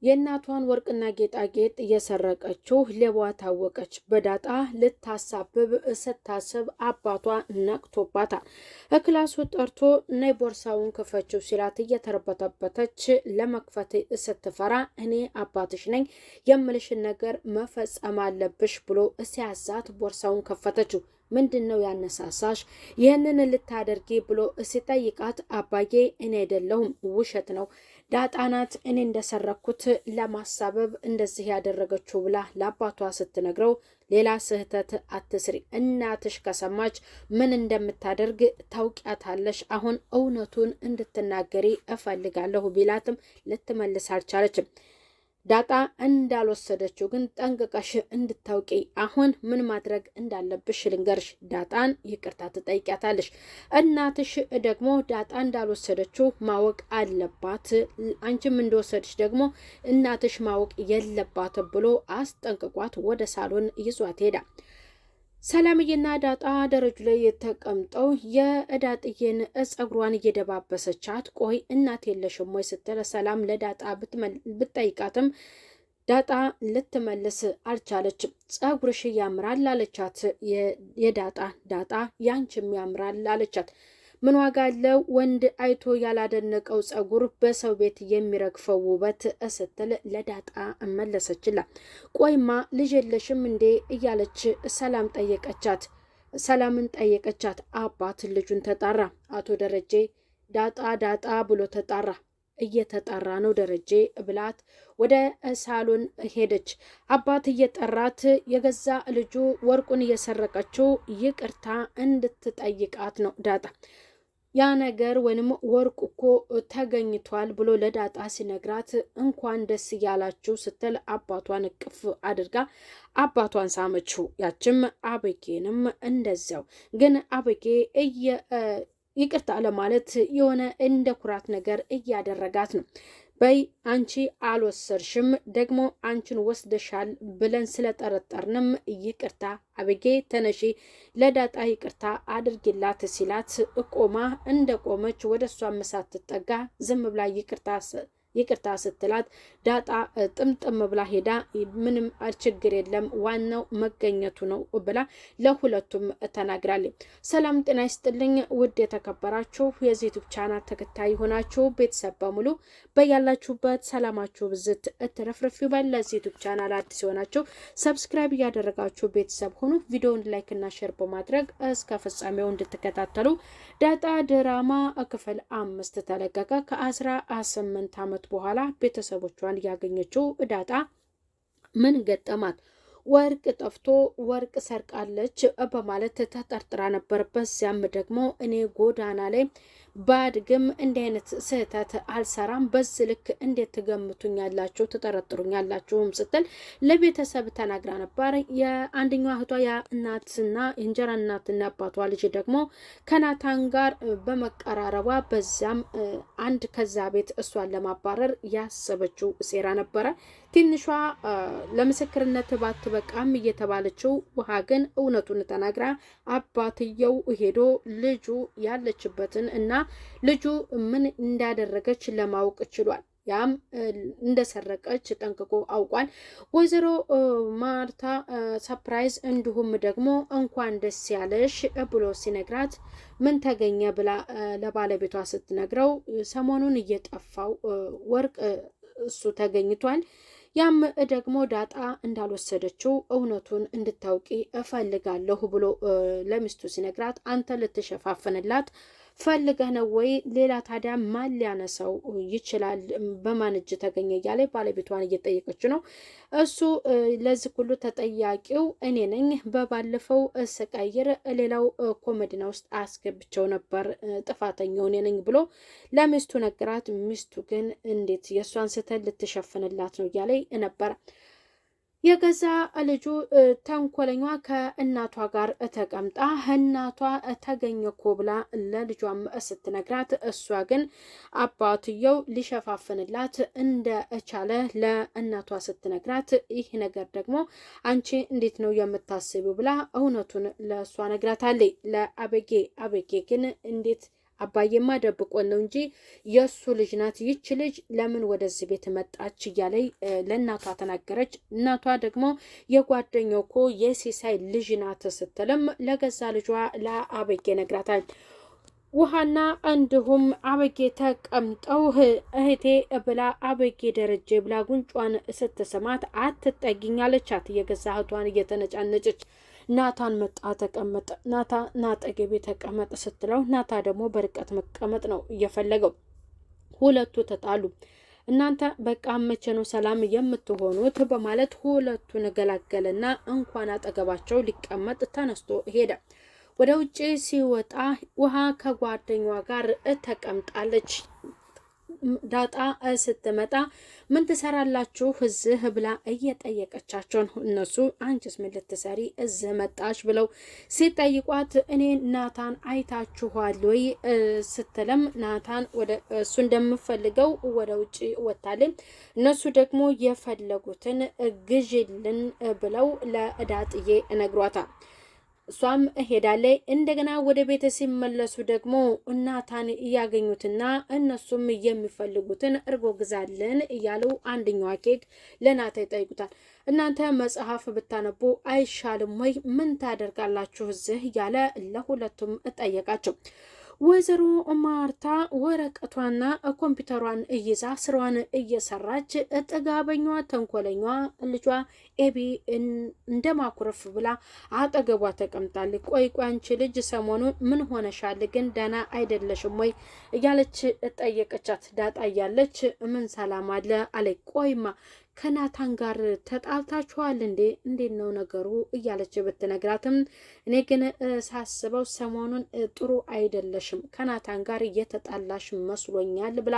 የእናቷን ወርቅና ጌጣጌጥ እየሰረቀችው ሌባዋ ታወቀች። በዳጣ ልታሳብብ ስታስብ አባቷ ነቅቶባታል። ክላሱ ጠርቶ ነይ ቦርሳውን ክፈችው ሲላት እየተረበተበተች ለመክፈት ስትፈራ እኔ አባትሽ ነኝ የምልሽን ነገር መፈጸም አለብሽ ብሎ ሲያዛት ቦርሳውን ከፈተችው። ምንድነው ያነሳሳሽ ይህንን ልታደርጊ ብሎ ሲጠይቃት አባዬ እኔ አይደለሁም ውሸት ነው ዳጣ ናት እኔ እንደሰረኩት ለማሳበብ እንደዚህ ያደረገችው ብላ ለአባቷ ስትነግረው ሌላ ስህተት አትስሪ እናትሽ ከሰማች ምን እንደምታደርግ ታውቂያታለሽ አሁን እውነቱን እንድትናገሪ እፈልጋለሁ ቢላትም ልትመልስ አልቻለችም። ዳጣ እንዳልወሰደችው ግን ጠንቅቀሽ እንድታውቂ አሁን ምን ማድረግ እንዳለብሽ ልንገርሽ። ዳጣን ይቅርታ ትጠይቂያታለሽ። እናትሽ ደግሞ ዳጣ እንዳልወሰደችው ማወቅ አለባት፣ አንቺም እንደወሰድሽ ደግሞ እናትሽ ማወቅ የለባት ብሎ አስጠንቅቋት ወደ ሳሎን ይዟት ሄዳ ሰላምዬና ዳጣ ደረጁ ላይ የተቀምጠው የዳጥዬን ጸጉሯን እየደባበሰቻት ቆይ እናት የለሽም ወይ ስትል ሰላም ለዳጣ ብትጠይቃትም ዳጣ ልትመልስ አልቻለችም። ጸጉርሽ ያምራል አለቻት። ዳጣ ያንቺም ያምራል አለቻት። ምን ዋጋ አለው ወንድ አይቶ ያላደነቀው ጸጉር በሰው ቤት የሚረግፈው ውበት ስትል ለዳጣ መለሰችላት። ቆይማ ልጅ የለሽም እንዴ እያለች ሰላምን ጠየቀቻት። አባት ልጁን ተጣራ። አቶ ደረጀ ዳጣ ብሎ ተጣራ። እየተጣራ ነው ደረጀ ብላት ወደ ሳሎን ሄደች። አባት እየጠራት የገዛ ልጁ ወርቁን እየሰረቀችው ይቅርታ እንድትጠይቃት ነው ዳጣ ያ ነገር ወይንም ወርቁ እኮ ተገኝቷል ብሎ ለዳጣ ሲነግራት እንኳን ደስ እያላችሁ ስትል አባቷን እቅፍ አድርጋ አባቷን ሳመችው። ያችም አበጌንም እንደዚያው። ግን አበጌ ይቅርታ ለማለት የሆነ እንደ ኩራት ነገር እያደረጋት ነው። በይ አንቺ አልወሰድሽም ደግሞ አንቺን ወስደሻል ብለን ስለጠረጠርንም ይቅርታ አበጌ ተነሺ ለዳጣ ይቅርታ አድርጊላት ሲላት ቆማ እንደቆመች ወደ እሷ ሳትጠጋ ዝም ብላ ይቅርታ ስትላት ዳጣ ጥምጥም ብላ ሄዳ ምንም ችግር የለም ዋናው መገኘቱ ነው ብላ ለሁለቱም ተናግራለች። ሰላም ጤና ይስጥልኝ ውድ የተከበራችሁ የዚህ ዩቲዩብ ቻናል ተከታይ ሆናችሁ ቤተሰብ በሙሉ በያላችሁበት ሰላማችሁ ብዝት እትረፍረፍ ይበል። ለዚህ ዩቲዩብ ቻናል አዲስ የሆናችሁ ሰብስክራይብ እያደረጋችሁ ቤተሰብ ሆኑ። ቪዲዮውን ላይክ እና ሼር በማድረግ እስከ ፍጻሜው እንድትከታተሉ። ዳጣ ድራማ ክፍል 5 ተለቀቀ። ከ18 ዓመት በኋላ ቤተሰቦቿን ያገኘችው ዳጣ ምን ገጠማት? ወርቅ ጠፍቶ ወርቅ ሰርቃለች በማለት ተጠርጥራ ነበር። በዚያም ደግሞ እኔ ጎዳና ላይ ባድግም እንዲህ አይነት ስህተት አልሰራም፣ በዚህ ልክ እንዴት ትገምቱኛላችሁ ትጠረጥሩኛላችሁም ስትል ለቤተሰብ ተናግራ ነበር። የአንደኛዋ እህቷ የእናትና የእንጀራ እናትና አባቷ ልጅ ደግሞ ከናታን ጋር በመቀራረቧ በዛም አንድ ከዛ ቤት እሷን ለማባረር ያሰበችው ሴራ ነበረ። ትንሿ ለምስክርነት ባትበቃም እየተባለችው ውሃ ግን እውነቱን ተናግራ አባትየው ሄዶ ልጁ ያለችበትን እና ልጁ ምን እንዳደረገች ለማወቅ ችሏል። ያም እንደሰረቀች ጠንቅቆ አውቋል። ወይዘሮ ማርታ ሰፕራይዝ እንዲሁም ደግሞ እንኳን ደስ ያለሽ ብሎ ሲነግራት ምን ተገኘ ብላ ለባለቤቷ ስትነግረው ሰሞኑን እየጠፋው ወርቅ እሱ ተገኝቷል። ያም ደግሞ ዳጣ እንዳልወሰደችው እውነቱን እንድታውቂ እፈልጋለሁ ብሎ ለሚስቱ ሲነግራት አንተ ልትሸፋፍንላት ፈልገህ ነው ወይ? ሌላ ታዲያ ማን ሊያነሳው ይችላል? በማን እጅ ተገኘ እያለ ባለቤቷን እየጠየቀች ነው። እሱ ለዚህ ሁሉ ተጠያቂው እኔ ነኝ፣ በባለፈው ስቀይር ሌላው ኮሜዲና ውስጥ አስገብቸው ነበር፣ ጥፋተኛው እኔ ነኝ ብሎ ለሚስቱ ነገራት። ሚስቱ ግን እንዴት የእሷን ስህተት ልትሸፍንላት ነው እያለ ነበር። የገዛ ልጁ ተንኮለኛ ከእናቷ ጋር ተቀምጣ እናቷ ተገኘኮ ብላ ለልጇም ስትነግራት እሷ ግን አባትየው ሊሸፋፍንላት እንደቻለ ለእናቷ ስትነግራት ይህ ነገር ደግሞ አንቺ እንዴት ነው የምታስቢው ብላ እውነቱን ለእሷ ነግራታለች። ለአበጌ ግን እንዴት አባዬማ ደብቆን ነው እንጂ የእሱ ልጅ ናት ይች ልጅ ለምን ወደዚህ ቤት መጣች እያለይ ለእናቷ ተናገረች። እናቷ ደግሞ የጓደኛው እኮ የሲሳይ ልጅ ናት ስትልም ለገዛ ልጇ ለአበጌ ነግራታል። ውሃና እንዲሁም አበጌ ተቀምጠው እህቴ ብላ አበጌ ደረጀ ብላ ጉንጯን ስትስማት አትጠጊኝ አለቻት። የገዛ እህቷን እየተነጫነጨች ናታን መጣ ተቀመጠ፣ ናታ ናጠገቤ ተቀመጥ ስትለው ናታ ደግሞ በርቀት መቀመጥ ነው እየፈለገው። ሁለቱ ተጣሉ። እናንተ በቃ መቼ ነው ሰላም የምትሆኑት በማለት ሁለቱን ገላገለና እንኳን አጠገባቸው ሊቀመጥ ተነስቶ ሄደ። ወደ ውጭ ሲወጣ ውሃ ከጓደኛዋ ጋር ተቀምጣለች። ዳጣ ስትመጣ ምን ትሰራላችሁ እዚህ ብላ እየጠየቀቻቸው ነው። እነሱ አንቺስ ምን ልትሰሪ እዚህ መጣች ብለው ሲጠይቋት እኔ ናታን አይታችኋል ወይ ስትለም ናታን ወደ እሱ እንደምፈልገው ወደ ውጭ ወጣልን። እነሱ ደግሞ የፈለጉትን ግዥልን ብለው ለዳጥዬ እነግሯታል። እሷም ሄዳለች። እንደገና ወደ ቤት ሲመለሱ ደግሞ እናታን እያገኙትና እነሱም የሚፈልጉትን እርጎ ግዛልን እያሉ አንደኛዋ ኬክ ለናታ ይጠይቁታል። እናንተ መጽሐፍ ብታነቡ አይሻልም ወይ? ምን ታደርጋላችሁ እዚህ እያለ ለሁለቱም ጠየቃቸው። ወይዘሮ ማርታ ወረቀቷና ኮምፒውተሯን እይዛ ስራዋን እየሰራች ጥጋበኛ ተንኮለኛ ልጇ ኤቢ እንደማኩረፍ ብላ አጠገቧ ተቀምጣለች። ቆይ አንቺ ልጅ ሰሞኑን ምን ሆነሻል ግን ደህና አይደለሽም ወይ እያለች ጠየቀቻት። ዳጣ እያለች ምን ሰላም አለ አለች። ቆይማ ከናታን ጋር ተጣልታችኋል እንዴ? እንዴት ነው ነገሩ እያለች ብትነግራትም እኔ ግን ሳስበው ሰሞኑን ጥሩ አይደለሽም፣ ከናታን ጋር እየተጣላሽ መስሎኛል ብላ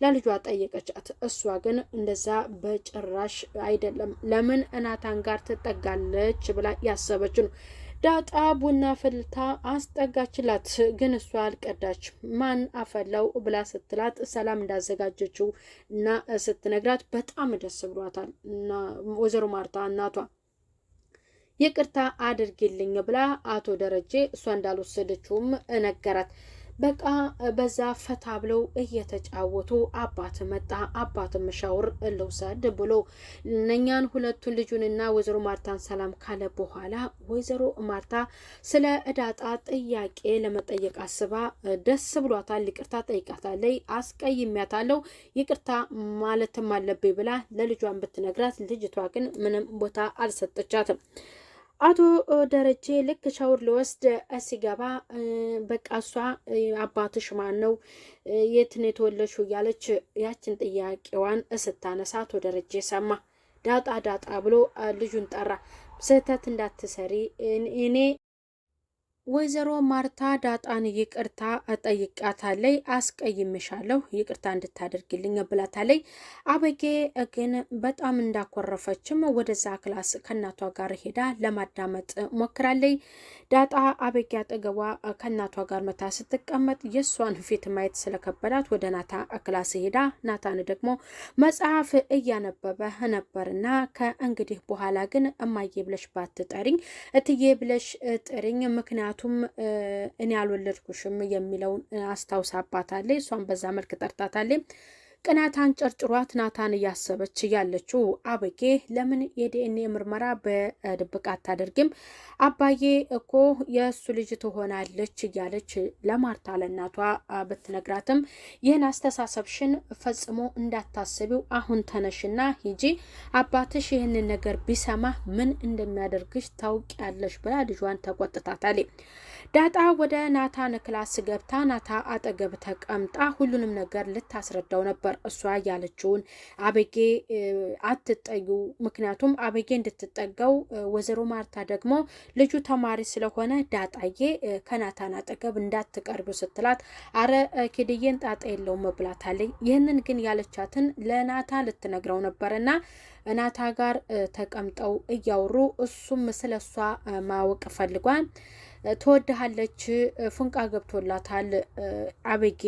ለልጇ ጠየቀቻት። እሷ ግን እንደዛ በጭራሽ አይደለም፣ ለምን ናታን ጋር ትጠጋለች ብላ ያሰበች ነው። ዳጣ ቡና ፍልታ አስጠጋችላት፣ ግን እሷ አልቀዳች። ማን አፈላው ብላ ስትላት ሰላም እንዳዘጋጀችው እና ስትነግራት በጣም ደስ ብሏታል። እና ወይዘሮ ማርታ እናቷ ይቅርታ አድርጊልኝ ብላ አቶ ደረጀ እሷ እንዳልወሰደችውም ነገራት። በቃ በዛ ፈታ ብለው እየተጫወቱ አባት መጣ። አባትም ሻውር ልውሰድ ብሎ እነኛን ሁለቱን ልጁንና ወይዘሮ ማርታን ሰላም ካለ በኋላ ወይዘሮ ማርታ ስለ ዳጣ ጥያቄ ለመጠየቅ አስባ ደስ ብሏታል። ይቅርታ ጠይቃታለች። አስቀይሜያታለሁ ይቅርታ ማለትም አለብኝ ብላ ለልጇን ብትነግራት ልጅቷ ግን ምንም ቦታ አልሰጠቻትም። አቶ ደረጀ ልክ ሻውር ሊወስድ ሲገባ በቃ እሷ አባትሽ ማን ነው የት ነው የተወለድሽው እያለች ያችን ጥያቄዋን ስታነሳ አቶ ደረጀ ሰማ። ዳጣ ዳጣ ብሎ ልጁን ጠራ። ስህተት እንዳትሰሪ እኔ ወይዘሮ ማርታ ዳጣን ይቅርታ ጠይቃታለች። አስቀይምሻለሁ ይቅርታ እንድታደርግልኝ ብላታለች። አበጌ ግን በጣም እንዳኮረፈችም ወደዛ ክላስ ከእናቷ ጋር ሄዳ ለማዳመጥ ሞክራለች። ዳጣ አበጌ አጠገቧ ከእናቷ ጋር መታ ስትቀመጥ የእሷን ፊት ማየት ስለከበዳት ወደ ናታ ክላስ ሄዳ ናታን ደግሞ መጽሐፍ እያነበበ ነበርና ከእንግዲህ በኋላ ግን እማዬ ብለሽ ባትጠሪኝ እትዬ ብለሽ ጥሪኝ ምክንያቱ እኔ አልወለድኩሽም የሚለውን አስታውሳባታለች። እሷን በዛ መልክ ጠርታታለች። ቅናታን ጨርጭሯት ናታን እያሰበች ያለችው አበጌ ለምን የዲኤንኤ ምርመራ በድብቅ አታደርግም? አባዬ እኮ የእሱ ልጅ ትሆናለች እያለች ለማርታ ለእናቷ ብትነግራትም ይህን አስተሳሰብሽን ፈጽሞ እንዳታስቢው፣ አሁን ተነሽና ሂጂ፣ አባትሽ ይህንን ነገር ቢሰማ ምን እንደሚያደርግሽ ታውቂያለሽ ብላ ልጇን ተቆጥታታለች። ዳጣ ወደ ናታን ክላስ ገብታ ናታ አጠገብ ተቀምጣ ሁሉንም ነገር ልታስረዳው ነበር። እሷ ያለችውን አበጌ አትጠዩ፣ ምክንያቱም አበጌ እንድትጠጋው ወይዘሮ ማርታ ደግሞ ልጁ ተማሪ ስለሆነ ዳጣዬ ከናታን አጠገብ እንዳትቀርቡ ስትላት አረ ኪድዬን ጣጣ የለውም ብላታለች። ይህንን ግን ያለቻትን ለናታ ልትነግረው ነበርና ናታ ጋር ተቀምጠው እያወሩ እሱም ስለሷ ማወቅ ፈልጓል። ትወድሃለች፣ ፉንቃ ገብቶላታል አቤጌ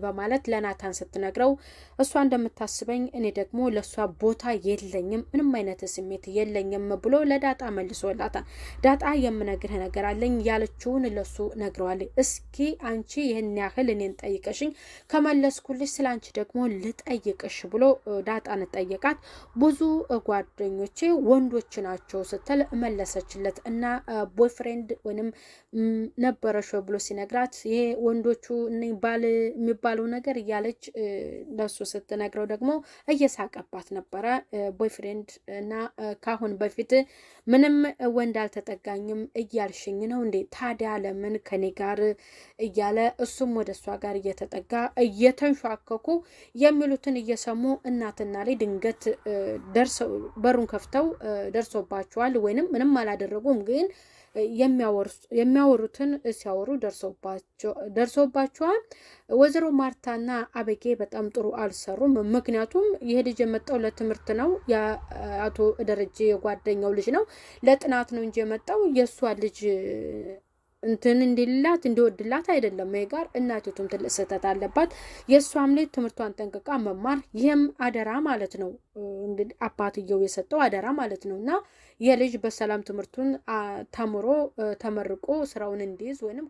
በማለት ለናታን ስትነግረው እሷ እንደምታስበኝ እኔ ደግሞ ለእሷ ቦታ የለኝም፣ ምንም አይነት ስሜት የለኝም ብሎ ለዳጣ መልሶላታል። ዳጣ የምነግርህ ነገር አለኝ ያለችውን ለሱ ነግረዋለች። እስኪ አንቺ ይህን ያህል እኔን ጠይቀሽኝ ከመለስኩልሽ ስለ አንቺ ደግሞ ልጠይቅሽ ብሎ ዳጣን ጠየቃት። ብዙ ጓደኞቼ ወንዶች ናቸው ስትል መለሰችለት እና ቦይፍሬንድ ወይንም ነበረሽ ብሎ ሲነግራት ይሄ ወንዶቹ ባል የሚባለው ነገር እያለች ለሱ ስትነግረው ደግሞ እየሳቀባት ነበረ። ቦይፍሬንድ እና ካሁን በፊት ምንም ወንድ አልተጠጋኝም እያልሽኝ ነው እንዴ? ታዲያ ለምን ከኔ ጋር እያለ እሱም ወደ እሷ ጋር እየተጠጋ እየተንሿከኩ የሚሉትን እየሰሙ እናትና ላይ ድንገት ደርሰው በሩን ከፍተው ደርሶባቸዋል። ወይንም ምንም አላደረጉም ግን የሚያወሩትን ሲያወሩ ደርሶባቸዋል። ወይዘሮ ማርታና አበጌ በጣም ጥሩ አልሰሩም። ምክንያቱም ይሄ ልጅ የመጣው ለትምህርት ነው። የአቶ ደረጀ የጓደኛው ልጅ ነው። ለጥናት ነው እንጂ የመጣው የእሷ ልጅ እንትን እንዲወድላት አይደለም። ይሄ ጋር እናቲቱም ትልቅ ስህተት አለባት። የእሷም ልጅ ትምህርቷን ጠንቅቃ መማር ይህም አደራ ማለት ነው። እንግዲህ አባትየው የሰጠው አደራ ማለት ነው እና የልጅ በሰላም ትምህርቱን ተምሮ ተመርቆ ስራውን እንዲይዝ ወይንም